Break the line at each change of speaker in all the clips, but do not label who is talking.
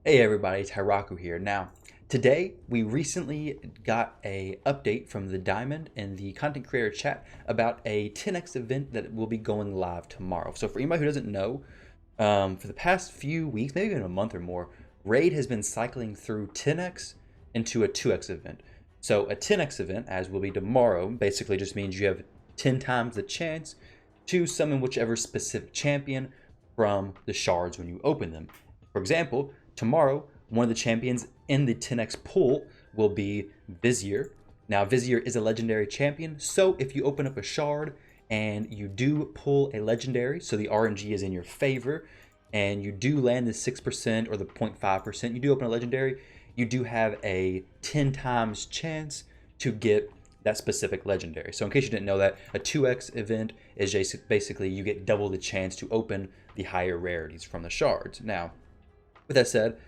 Hey everybody, Tyraku here. Now, today we recently got a update from the Diamond and the content creator chat about a 10x event that will be going live tomorrow. So for anybody who doesn't know, for the past few weeks, maybe even a month or more, Raid has been cycling through 10x into a 2x event. So a 10x event, as will be tomorrow, basically just means you have 10 times the chance to summon whichever specific champion from the shards when you open them. For example, tomorrow, one of the champions in the 10x pool will be Vizier. Now, Vizier is a legendary champion, so if you open up a shard and you do pull a legendary, so the RNG is in your favor, and you do land the 6% or the 0.5%, you do open a legendary, you do have a 10 times chance to get that specific legendary. So in case you didn't know that, a 2x event is just basically you get double the chance to open the higher rarities from the shards. Now, with that said,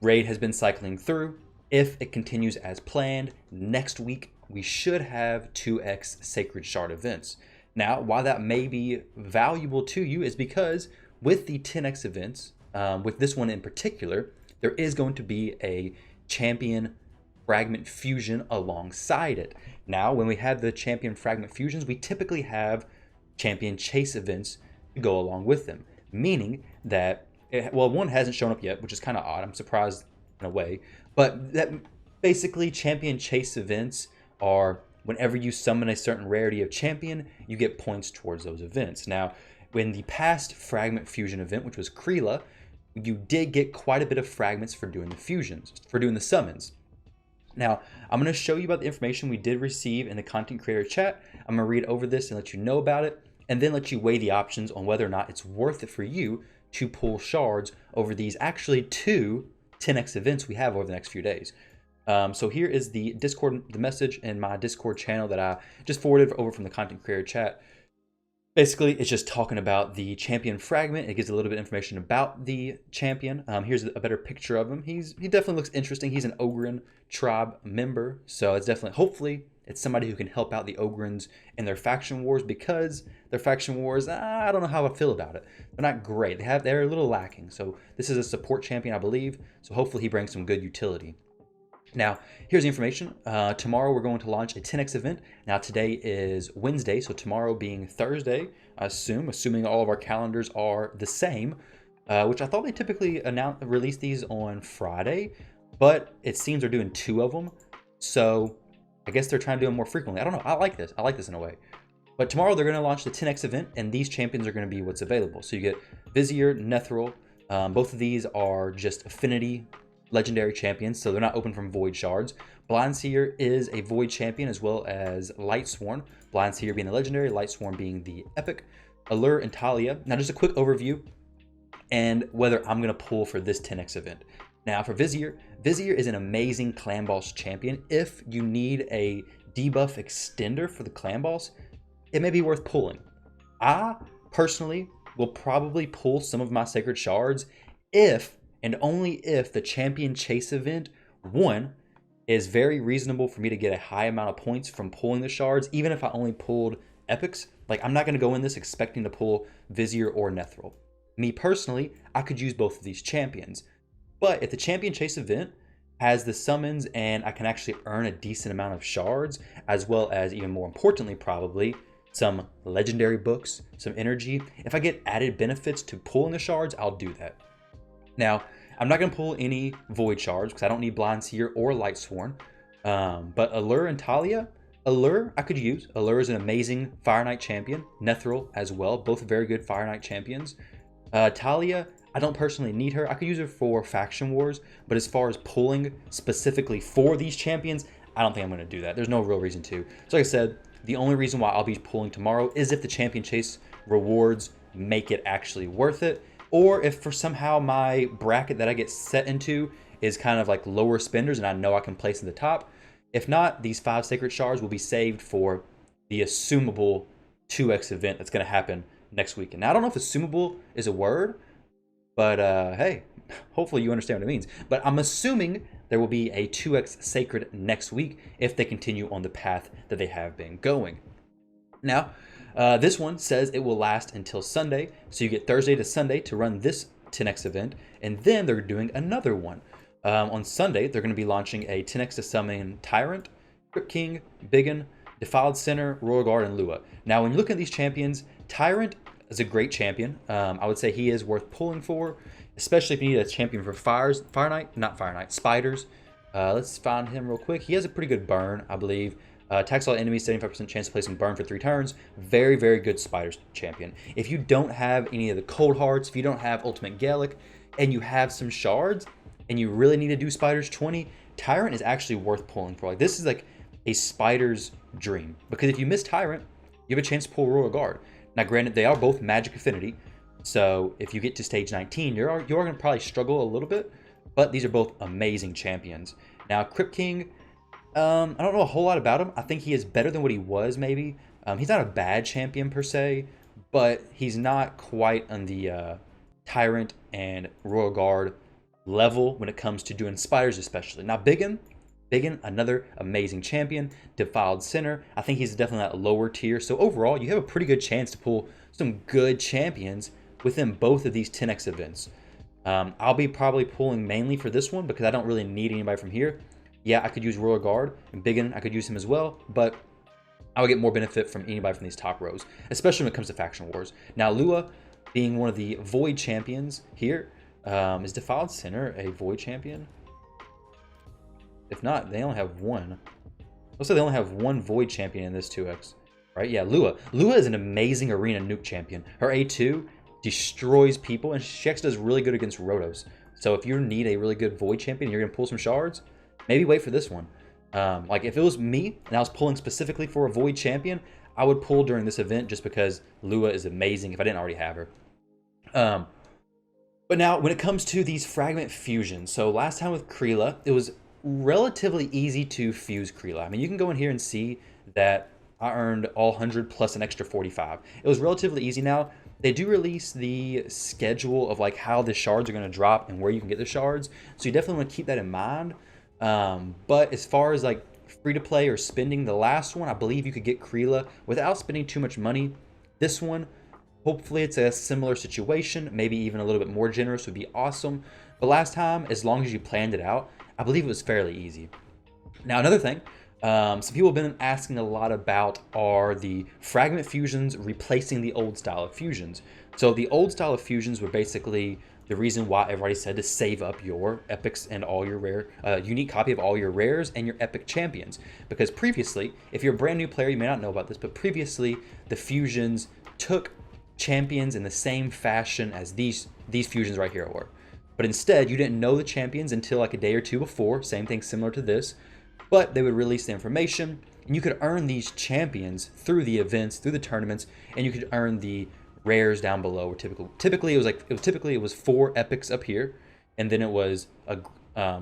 Raid has been cycling through. If it continues as planned, next week we should have 2x Sacred Shard events. Now, why that may be valuable to you is because with the 10x events, with this one in particular, there is going to be a champion fragment fusion alongside it. Now, when we have the champion fragment fusions, we typically have champion chase events to go along with them, meaning that well, one hasn't shown up yet, which is kind of odd. I'm surprised in a way, but that basically champion chase events are whenever you summon a certain rarity of champion, you get points towards those events. Now, when the past fragment fusion event, which was Kreela, you did get quite a bit of fragments for doing the fusions, for doing the summons. Now, I'm going to show you about the information we did receive in the content creator chat. I'm going to read over this and let you know about it, and then let you weigh the options on whether or not it's worth it for you to pull shards over these actually two 10x events we have over the next few days. So here is the Discord, the message in my Discord channel that I just forwarded over from the content creator chat. Basically, it's just talking about the champion fragment. It gives a little bit of information about the champion. Here's a better picture of him. He definitely looks interesting. He's an Ogren tribe member, so it's definitely, hopefully, it's somebody who can help out the Ogrens in their faction wars, because their faction wars, I don't know how I feel about it. They're not great. They're a little lacking. So this is a support champion, I believe. So hopefully he brings some good utility. Now, here's the information. Tomorrow we're going to launch a 10x event. Now, today is Wednesday, so tomorrow being Thursday, assuming all of our calendars are the same, which I thought they typically release these on Friday, but it seems they're doing two of them. So I guess they're trying to do them more frequently. I don't know. I like this. I like this in a way. But tomorrow they're going to launch the 10x event, and these champions are going to be what's available. So you get Vizier, Nethril. Both of these are just affinity legendary champions, so they're not open from void shards. Blindseer is a void champion, as well as Lightsworn. Blindseer being the legendary, Lightsworn being the epic. Allure and Talia. Now just a quick overview and whether I'm going to pull for this 10x event. Now for Vizier, Vizier is an amazing clan boss champion. If you need a debuff extender for the clan boss, it may be worth pulling. I personally will probably pull some of my sacred shards if and only if the champion chase event, one, is very reasonable for me to get a high amount of points from pulling the shards, even if I only pulled epics. Like, I'm not going to go in this expecting to pull Vizier or Nethril. Me personally, I could use both of these champions. But if the champion chase event has the summons and I can actually earn a decent amount of shards, as well as, even more importantly probably, some legendary books, some energy, if I get added benefits to pulling the shards, I'll do that. Now, I'm not going to pull any void shards because I don't need Blindseer or Lightsworn. But Allure and Talia, Allure I could use. Allure is an amazing Fire Knight champion. Nethril as well, both very good Fire Knight champions. Talia, I don't personally need her. I could use her for faction wars, but as far as pulling specifically for these champions, I don't think I'm going to do that. There's no real reason to. So like I said, the only reason why I'll be pulling tomorrow is if the champion chase rewards make it actually worth it, or if for somehow my bracket that I get set into is kind of like lower spenders and I know I can place in the top. If not, these 5 sacred shards will be saved for the assumable 2x event that's going to happen next weekend. Now, I don't know if assumable is a word, but hey, hopefully you understand what it means. But I'm assuming there will be a 2x sacred next week if they continue on the path that they have been going. Now, this one says it will last until Sunday, so you get Thursday to Sunday to run this 10x event, and then they're doing another one. On Sunday, they're going to be launching a 10x to summon Tyrant, Crypt King, Biggin, Defiled Sinner, Royal Guard, and Lua. Now, when you look at these champions, Tyrant is a great champion. I would say he is worth pulling for, especially if you need a champion for spiders. Let's find him real quick. He has a pretty good burn, I believe. Attacks all enemies, 75% chance of placing burn for 3 turns. Very, very good spiders champion. If you don't have any of the cold hearts, if you don't have Ultimate Gallic, and you have some shards, and you really need to do spiders 20, Tyrant is actually worth pulling for. Like, this is like a spider's dream, because if you miss Tyrant, you have a chance to pull Royal Guard. Now, granted, they are both magic affinity, so if you get to stage 19, you're going to probably struggle a little bit, but these are both amazing champions. Now, Crypt King, I don't know a whole lot about him. I think he is better than what he was, maybe. He's not a bad champion per se, but he's not quite on the Tyrant and Royal Guard level when it comes to doing spiders, especially. Now, Biggin, another amazing champion. Defiled Sinner, I think he's definitely that lower tier. So overall, you have a pretty good chance to pull some good champions within both of these 10x events. I'll be probably pulling mainly for this one because I don't really need anybody from here. Yeah, I could use Royal Guard, and Biggin, I could use him as well, but I would get more benefit from anybody from these top rows, especially when it comes to Faction Wars. Now, Lua, being one of the Void champions here, is Defiled Sinner a Void champion? If not, they only have one. Looks like they only have one Void champion in this 2x, right? Yeah, Lua. Lua is an amazing arena nuke champion. Her A2 destroys people, and she actually does really good against Rotos. So if you need a really good Void champion and you're going to pull some shards, maybe wait for this one. Like, if it was me and I was pulling specifically for a Void champion, I would pull during this event just because Lua is amazing if I didn't already have her. But now, when it comes to these Fragment fusions, so last time with Kreela, it was relatively easy to fuse Kreela. I mean, you can go in here and see that I earned all 100 plus an extra 45. It was relatively easy. Now, they do release the schedule of like how the shards are going to drop and where you can get the shards, so you definitely want to keep that in mind. But as far as like free to play or spending, the last one, I believe you could get Kreela without spending too much money. This one, hopefully it's a similar situation, maybe even a little bit more generous would be awesome. But last time, as long as you planned it out, I believe it was fairly easy. Now, another thing, some people have been asking a lot about are the Fragment fusions replacing the old style of fusions. So the old style of fusions were basically the reason why everybody said to save up your epics and all your rare, unique copy of all your rares and your epic champions. Because previously, if you're a brand new player, you may not know about this, but previously the fusions took champions in the same fashion as these fusions right here were. But instead, you didn't know the champions until like a day or two before, same thing similar to this, but they would release the information, and you could earn these champions through the events, through the tournaments, and you could earn the rares down below. Typically it was 4 epics up here, and then it was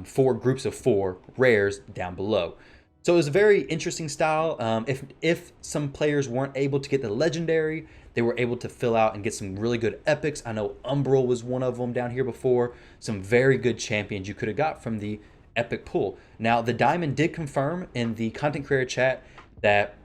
4 groups of 4 rares down below. So it was a very interesting style. If some players weren't able to get the legendary, they were able to fill out and get some really good epics. I know Umbral was one of them down here before. Some very good champions you could have got from the epic pool. Now, the Diamond did confirm in the content creator chat that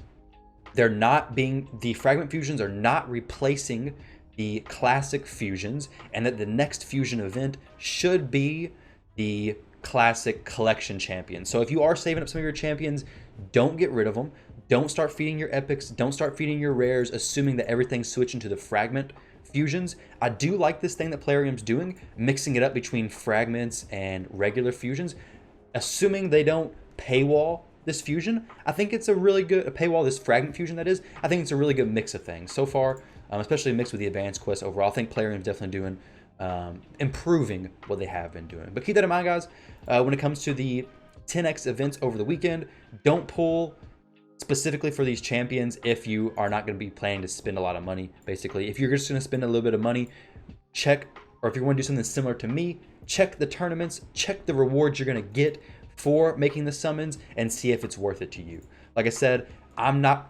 the Fragment fusions are not replacing the classic fusions, and that the next fusion event should be the classic collection champion. So if you are saving up some of your champions, don't get rid of them. Don't start feeding your epics. Don't start feeding your rares, assuming that everything's switching to the Fragment fusions. I do like this thing that Plarium's doing, mixing it up between fragments and regular fusions. Assuming they don't paywall this fusion, I think it's a really good paywall. This Fragment fusion, that is, I think it's a really good mix of things so far, especially mixed with the advanced quest overall. I think Plarium's definitely doing improving what they have been doing. But keep that in mind, guys. When it comes to the 10x events over the weekend, don't pull specifically for these champions if you are not going to be planning to spend a lot of money. Basically, if you're just going to spend a little bit of money, check, or if you want to do something similar to me, check the tournaments, check the rewards you're going to get for making the summons, and see if it's worth it to you. Like I said,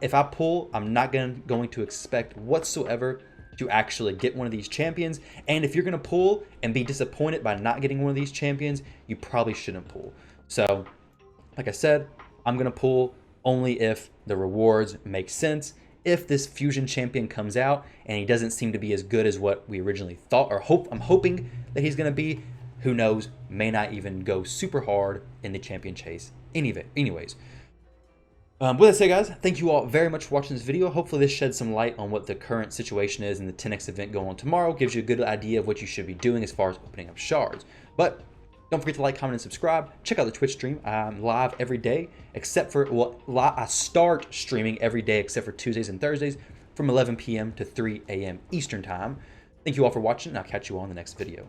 if I pull, I'm not going to expect whatsoever to actually get one of these champions. And if you're going to pull and be disappointed by not getting one of these champions, you probably shouldn't pull. So, like I said, I'm going to pull only if the rewards make sense. if this Fusion champion comes out and he doesn't seem to be as good as what we originally thought or I'm hoping that he's going to be, who knows, may not even go super hard in the champion chase anyways. With that said, guys, thank you all very much for watching this video. Hopefully this sheds some light on what the current situation is in the 10x event going on tomorrow. Gives you a good idea of what you should be doing as far as opening up shards. But don't forget to like, comment, and subscribe. Check out the Twitch stream. I'm live every day, except for, I start streaming every day except for Tuesdays and Thursdays from 11 p.m. to 3 a.m. Eastern Time. Thank you all for watching, and I'll catch you all in the next video.